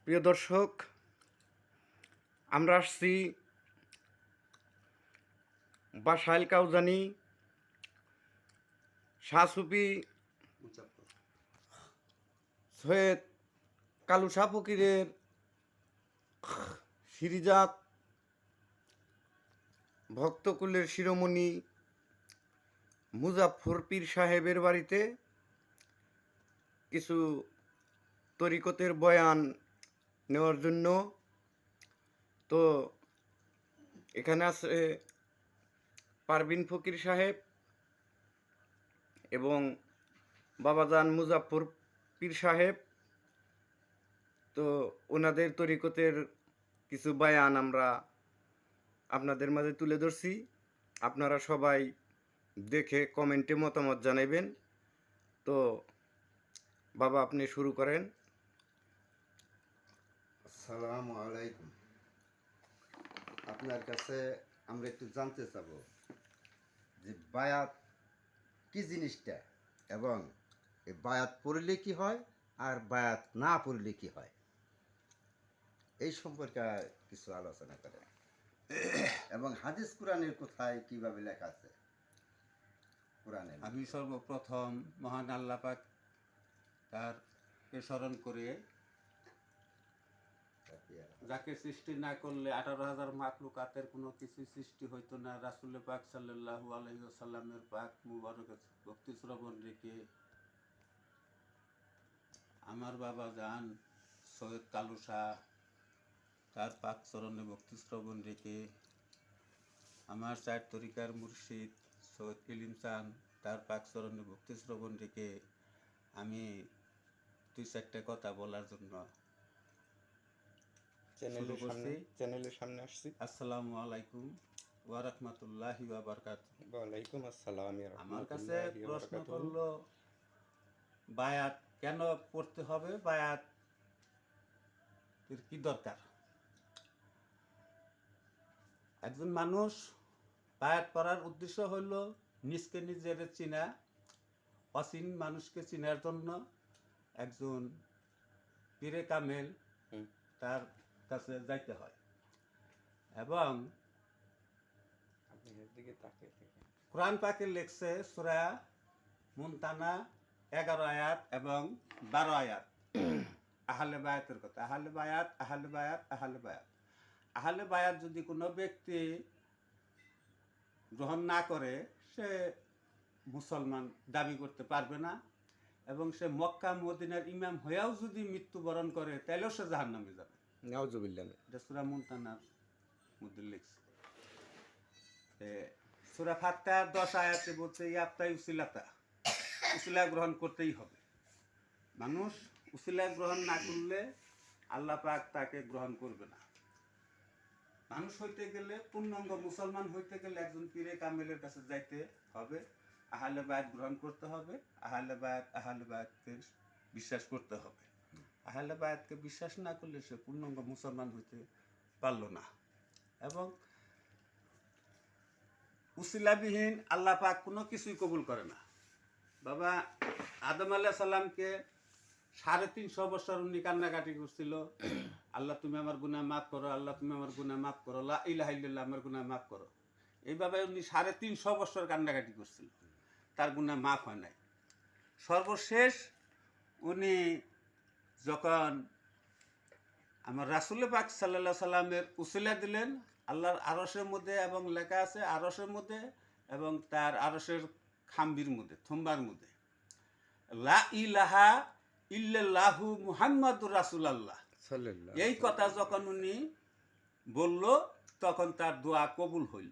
প্রিয় দর্শক, আমরা আসছি বাসাইল কাউজানি শাহ সুফি সৈয়দ কালু শাহ ফকিরের সিরিজাত ভক্তকুলের শিরোমণি মুজাফফর পীর সাহেবের বাড়িতে কিছু তরিকতের বয়ান নেওয়ার জন্য। তো এখানে আছে পারভিন ফকির সাহেব এবং বাবাজান মুজাফফর পীর সাহেব। তো ওনাদের তরিকতের কিছু বয়ান আমরা আপনাদের মাঝে তুলে ধরছি। আপনারা সবাই দেখে কমেন্টে মতামত জানাবেন। তো বাবা, আপনি শুরু করেন। আসসালামু আলাইকুম। আপনার কাছে আমরা একটু জানতে চাব যে বায়াত কি জিনিসটা, এবং এই বায়াত পড়লে কি হয় আর বায়াত না পড়লে কি হয়, এই সম্পর্কে কিছু আলোচনা করেন। এবং হাদিস কোরআনের কোথায় কিভাবে লেখা আছে কোরআনে। আমি সর্বপ্রথম মহান আল্লাহ পাক তারকে স্মরণ করে, যাকে সৃষ্টি না করলে 18,000 মাখলুকাতের কোনো কিছু সৃষ্টি হইতো না, রাসূল পাক সাল্লাল্লাহু আলাইহি ওয়াসাল্লামের পাক মুবারক ভক্তি শ্রবণ রেখে আমার বাবা জান সৈয়দ কালু শাহ তার পাক চরণে ভক্তি শ্রবণ রেখে, আমার চার তরিকার মুর্শিদ সৈয়দ ইলিম চান তার পাক চরণে ভক্তি শ্রবণ রেখে আমি 2-4টা কথা বলার জন্য চ্যানেলের সামনে আসছি। আসসালামু আলাইকুম ওয়া রাহমাতুল্লাহি ওয়া বারাকাতুহু। ওয়ালাইকুম আসসালাম। আমার কাছে প্রশ্ন করলো, বায়াত কেন পড়তে হবে, বায়াত এর কি দরকার? একজন মানুষ বায়াত করার উদ্দেশ্য হইল নিজকে নিজের চিনা, অচিন মানুষকে চিনার জন্য একজন পীরে কামেল তার কাছে যাইতে হয়। এবং কোরআন পাকে লেখছে সূরা মুনতানা 11 আয়াত এবং 12 আয়াত আহলে বায়াতের কথা। আহলে বায়াত, আহলে বায়াত, আহলে বায়াত। আহলে বায়াত যদি কোনো ব্যক্তি গ্রহণ না করে, সে মুসলমান দাবি করতে পারবে না, এবং সে মক্কা মদিনার ইমাম হয়েও যদি মৃত্যুবরণ করে তাহলেও সে জাহান্নামে যাবে। নাউজুবিল্লাহ। এটা সূরা মুনতানার মধ্যে লিখছে। সূরা ফাতিহার 10 আয়াতে বলছে ইয়াবতাই উসিলাতা, উসিলা গ্রহণ করতেই হবে। মানুষ উসিলা গ্রহণ না করলে আল্লাহ পাক তাকে গ্রহণ করবে না। মানুষ হইতে গেলে, পূর্ণাঙ্গ মুসলমান হইতে গেলে একজন পীরে কামেলের কাছে যাইতে হবে, আহলে বায়াত গ্রহণ করতে হবে, আহলে বায়াতকে বিশ্বাস করতে হবে। আহলে বায়াতকে বিশ্বাস না করলে সে পূর্ণাঙ্গ মুসলমান হইতে পারল না। এবং উসিলাবিহীন আল্লাহ পাক কোনো কিছুই কবুল করে না। বাবা আদম আলাইহিস সালামকে 350 বছর উনি কান্নাকাটি করছিল, আল্লাহ তুমি আমার গুনাহ মাফ করো, আল্লাহ তুমি আমার গুনাহ মাফ করো, লা ইলাহা ইল্লাল্লাহ আমার গুনাহ মাফ করো। এইভাবে উনি 350 বছর কান্নাকাটি করছিল, তার গুনাহ মাফ হয় নাই। সর্বশেষ উনি যখন আমার রাসূল পাক সাল্লাল্লাহু সাল্লামের উসিলা দিলেন আল্লাহর আরশের মধ্যে, এবং লেখা আছে আরশের মধ্যে এবং তার আরশের খাম্বির মধ্যে, থুম্বার মধ্যে, লা ইলাহা ইল্লাল্লাহু মুহাম্মাদুর রাসূলুল্লাহ। এই কথা যখন উনি বলল, তখন তার দোয়া কবুল হইল।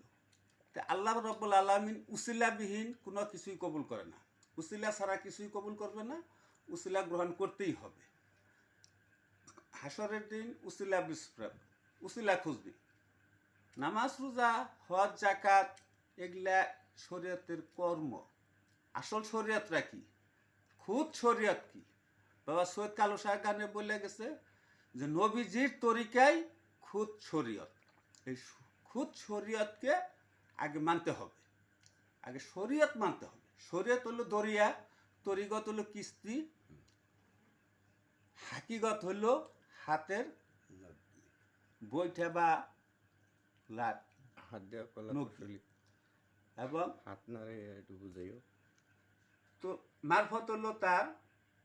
আল্লাহ রাব্বুল আলামিন উসিলাবিহীন কোনো কিছুই কবুল করে না, উসিলা ছাড়া কিছুই কবুল করবে না, উসিলা গ্রহণ করতেই হবে। হাসরের দিন উসিলা বিস্প্রাব, উসিলা খুঁজবি। নামাজ, রোজা, হজ, যাকাত এগুলা শরীয়তের কর্ম। আসল শরীয়তটা কি, খুদ শরীয়ত কি? বাবা সৈয়দ কালু শাহ গানে বলে গেছে যে নবীজির তরিকায় খুদ শরীয়ত। এই খুদ শরীয়তকে আগে মানতে হবে, আগে শরীয়ত মানতে হবে। শরীয়ত হলো দরিয়া, তরিকত হলো কিস্তি, হাকিগত হলো হাতের বইটা বা লাট হাত দেওয়া কলা নখ। কুশলী। এবং হাত নাড়ে একটু বুঝাইও। তো মারফত হলো তার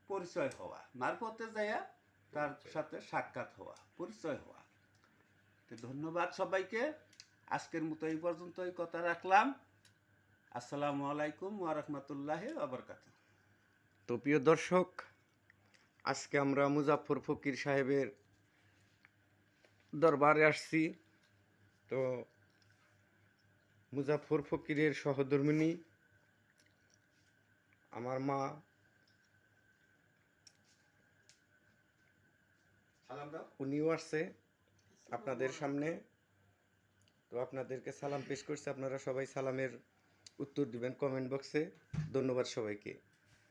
পরিচয় হওয়া, মারফতে যাইয়া তার সাথে সাক্ষাৎ হওয়া, পরিচয় হওয়া। তো ধন্যবাদ সবাইকে। আজকের মতো এই পর্যন্তই কথা রাখলাম। আসসালামু আলাইকুম ওয়া রাহমাতুল্লাহি ওয়া বারাকাতুহু। তো প্রিয় দর্শক, আজকে আমরা মুজাফফর ফকির সাহেবের দরবারে আসছি। তো মুজাফফর ফকিরের সহধর্মিণী আমার মা, সালাম দাও। উনিও আসছে আপনাদের সামনে। তো আপনাদেরকে সালাম পেশ করছে, আপনারা সবাই সালামের উত্তর দিবেন কমেন্ট বক্সে। ধন্যবাদ সবাইকে।